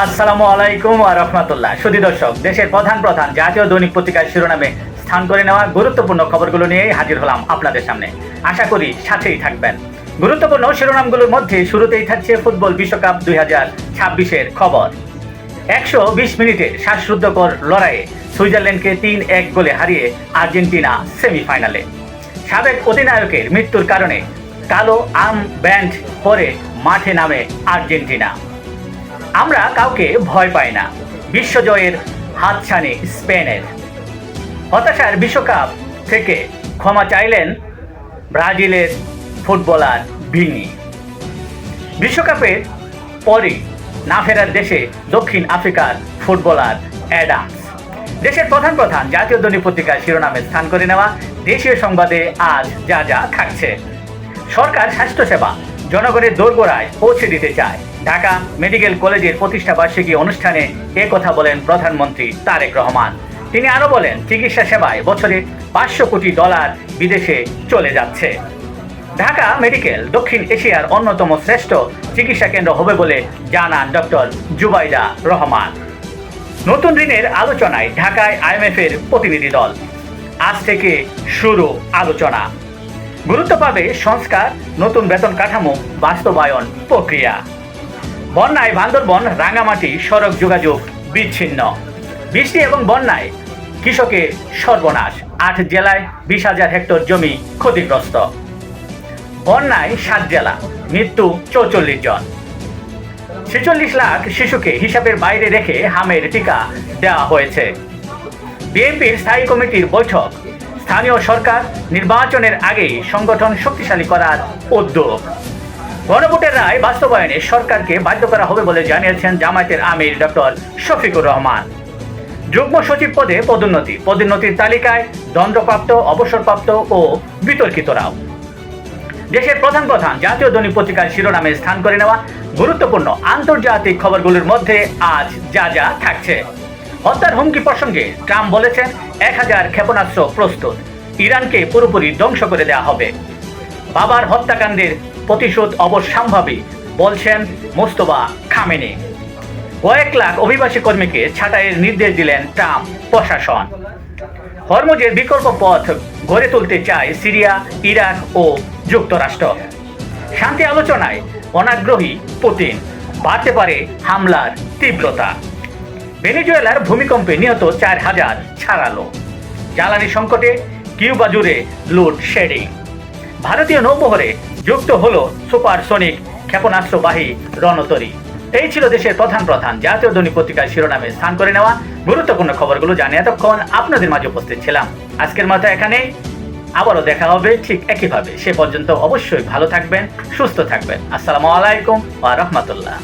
আসসালামু আলাইকুম ওয়া রাহমাতুল্লাহ। সুধী দর্শক, দেশের প্রধান জাতীয় দৈনিক পত্রিকার শিরোনামে স্থান করে নেওয়া গুরুত্বপূর্ণ খবরগুলো নিয়েই হাজির হলাম আপনাদের সামনে। আশা করি সাথেই থাকবেন। গুরুত্বপূর্ণ শিরোনামগুলোর মধ্যে শুরুতেই থাকছে ফুটবল বিশ্বকাপ 2026-এর খবর। 120 মিনিটের শ্বাসরুদ্ধকর লড়াইয়ে সুইজারল্যান্ডকে 3-1 গোলে হারিয়ে আর্জেন্টিনা সেমিফাইনালে। সাবেক অধিনায়কের মৃত্যুর কারণে কালো আর্ম ব্যান্ড পরে মাঠে নামে আর্জেন্টিনা। আমরা কাউকে ভয় পাই না, বিশ্বজয়ের হাতছানি স্পেনের। হতাশার বিশ্বকাপ থেকে ক্ষমা চাইলেন ব্রাজিলের ফুটবলার ভিনি। বিশ্বকাপের পরই না ফেরার দেশে দক্ষিণ আফ্রিকার ফুটবলার অ্যাডামস। দেশের প্রধান জাতীয় দৈনিক পত্রিকার শিরোনামে স্থান করে নেওয়া দেশীয় সংবাদে আজ যা যা থাকছে। সরকার স্বাস্থ্যসেবা জনগণের দোরগোড়ায় পৌঁছে দিতে চায়। ঢাকা মেডিকেল কলেজের প্রতিষ্ঠা বার্ষিকী অনুষ্ঠানে কথা বলেন প্রধানমন্ত্রী তারেক রহমান। তিনি আরও বলেন, চিকিৎসা সেবায় বছরে $500 কোটি বিদেশে চলে যাচ্ছে। ঢাকা মেডিকেল দক্ষিণ এশিয়ার অন্যতম শ্রেষ্ঠ চিকিৎসা কেন্দ্র হবে বলে জানান ডক্টর জুবাইদা রহমান। নতুন ঋণের আলোচনায় ঢাকায় IMF-এর প্রতিনিধি দল। আজ থেকে শুরু আলোচনা। গুরুত্ব পাবে সংস্কার, নতুন বেতন কাঠামো বাস্তবায়ন প্রক্রিয়া। বন্যায় বান্দরবন রাঙ্গামাটি সড়ক যোগাযোগ বিচ্ছিন্ন। বৃষ্টি এবং বন্যায় কৃষকের সর্বনাশ। 8 জেলায় 20,000 হেক্টর জমি ক্ষতিগ্রস্ত। বন্যায় 7 জেলা, মৃত্যু 44 জন। 46 লাখ শিশুকে হিসাবের বাইরে রেখে হামের টিকা দেওয়া হয়েছে। বিএনপির স্থায়ী কমিটির বৈঠক। স্থানীয় সরকার নির্বাচনের আগেই সংগঠন শক্তিশালী করার উদ্যোগ। গণভোটের রায় বাস্তবায়নে সরকারকে বাধ্য করা হবে বলে জানিয়েছেন জামায়াতের আমির ডক্টর শফিকুর রহমান। যুগ্ম সচিব পদে পদোন্নতির তালিকায় দণ্ডপ্রাপ্ত, অবসরপ্রাপ্ত ও বিতর্কিতরাও। দেশের প্রধান জাতীয় দৈনিক পত্রিকার শিরোনামে স্থান করে নেওয়া গুরুত্বপূর্ণ আন্তর্জাতিক খবরগুলোর মধ্যে আজ যা যা থাকছে। হত্যার হুমকি প্রসঙ্গে ট্রাম্প বলেছেন 1000 ক্ষেপণাস্ত্র প্রস্তুত, ইরানকে পুরোপুরি ধ্বংস করে দেওয়া হবে। বাবার হত্যাকাণ্ডের প্রতিশোধ অবশ্যম্ভাবী বলছেন মোস্তফা খামেনি। কয়েক লাখ অভিবাসী কর্মীকে ছাঁটাইয়ের নির্দেশ দিলেন ট্রাম্প প্রশাসন। হরমুজের বিকল্প পথ গড়ে তুলতে চায় সিরিয়া, ইরাক ও যুক্তরাষ্ট্র। শান্তি আলোচনায় অনাগ্রহী পুতিন, বাড়তে পারে হামলার তীব্রতা। ভেনেজুয়েলার ভূমিকম্পে নিহত 4000 ছাড়ালো। জ্বালানি সংকটে কিউবা জুড়ে লোডশেডিং। ভারতীয় নৌবহরে যুক্ত হলো সুপারসনিক ক্ষেপণাস্ত্রবাহী রণতরী। এই ছিল দেশের প্রধান জাতীয় দৈনিক পত্রিকার শিরোনামে স্থান করে নেওয়া গুরুত্বপূর্ণ খবরগুলো জানিয়ে এতক্ষণ আপনাদের মাঝে উপস্থিত ছিলাম। আজকের মতো এখানেই, আবারও দেখা হবে ঠিক একইভাবে। সে পর্যন্ত অবশ্যই ভালো থাকবেন, সুস্থ থাকবেন। আসসালামু আলাইকুম ওয়া রাহমাতুল্লাহ।